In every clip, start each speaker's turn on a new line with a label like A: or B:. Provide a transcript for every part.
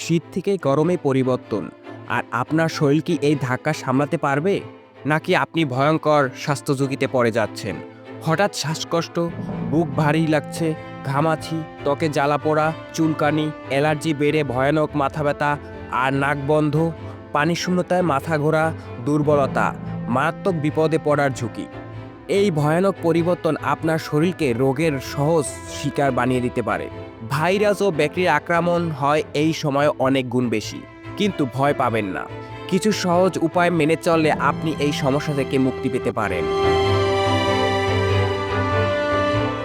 A: শীত থেকে গরমে পরিবর্তন, আর আপনার শরীর কি এই ধাক্কা সামলাতে পারবে? নাকি আপনি ভয়ঙ্কর স্বাস্থ্য ঝুঁকিতে পড়ে যাচ্ছেন? হঠাৎ শ্বাসকষ্ট, বুক ভারী লাগছে, ঘামাচি, ত্বকে জ্বালাপোড়া, চুলকানি, অ্যালার্জি বেড়ে ভয়ানক মাথা ব্যথা আর নাক বন্ধ, পানি শূন্যতায় মাথা ঘোরা, দুর্বলতা, মারাত্মক বিপদে পড়ার ঝুঁকি। এই ভয়ানক পরিবর্তন আপনার শরীরকে রোগের সহজ শিকার বানিয়ে দিতে পারে। ভাইরাস ও ব্যাকটেরিয়া আক্রমণ হয় এই সময় অনেক গুণ বেশি। কিন্তু ভয় পাবেন না, কিছু সহজ উপায় মেনে চললে আপনি এই সমস্যা থেকে মুক্তি পেতে পারেন।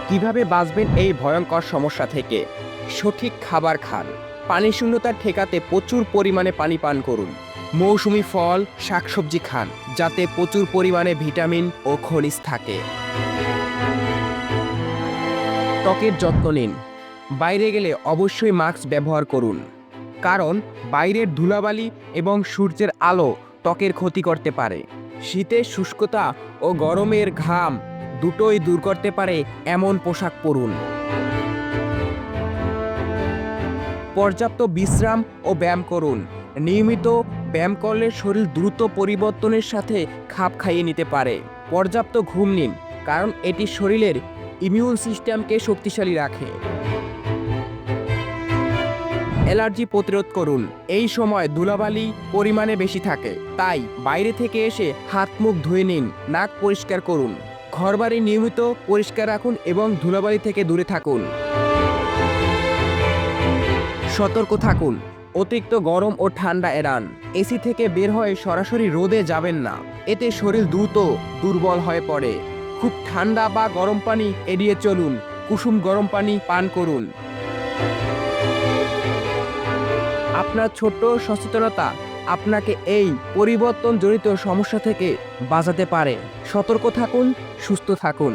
A: কিভাবে বাঁচবেন এই ভয়ঙ্কর সমস্যা থেকে? সঠিক খাবার খান। পানি শূন্যতা ঠেকাতে প্রচুর পরিমাণে পানি পান করুন। মৌসুমী ফল, শাকসবজি খান, যাতে প্রচুর পরিমাণে ভিটামিন ও খনিজ থাকে। ত্বকের যত্ন নিন। বাইরে গেলে অবশ্যই মাস্ক ব্যবহার করুন, কারণ বাইরের ধুলাবালি এবং সূর্যের আলো ত্বকের ক্ষতি করতে পারে। শীতের শুষ্কতা ও গরমের ঘাম দুটোই দূর করতে পারে এমন পোশাক পরুন। পর্যাপ্ত বিশ্রাম ও ব্যায়াম করুন। নিয়মিত ব্যায়াম করলে শরীর দ্রুত পরিবর্তনের সাথে খাপ খাইয়ে নিতে পারে। পর্যাপ্ত ঘুম নিন, কারণ এটি শরীরের ইমিউন সিস্টেমকে শক্তিশালী রাখে। অ্যালার্জি প্রতিরোধ করুন। এই সময় ধুলাবালি পরিমাণে বেশি থাকে, তাই বাইরে থেকে এসে হাত মুখ ধুয়ে নিন, নাক পরিষ্কার করুন। ঘরবাড়ি নিয়মিত পরিষ্কার রাখুন এবং ধুলাবালি থেকে দূরে থাকুন। সতর্ক থাকুন, অতিরিক্ত গরম ও ঠান্ডা এড়ান। এসি থেকে বের হয়ে সরাসরি রোদে যাবেন না, এতে শরীর দ্রুত দুর্বল হয়ে পড়ে। খুব ঠান্ডা বা গরম পানি এড়িয়ে চলুন, কুসুম গরম পানি পান করুন। আপনার ছোট্ট সচেতনতা আপনাকে এই পরিবর্তনজনিত সমস্যা থেকে বাঁচাতে পারে। সতর্ক থাকুন, সুস্থ থাকুন।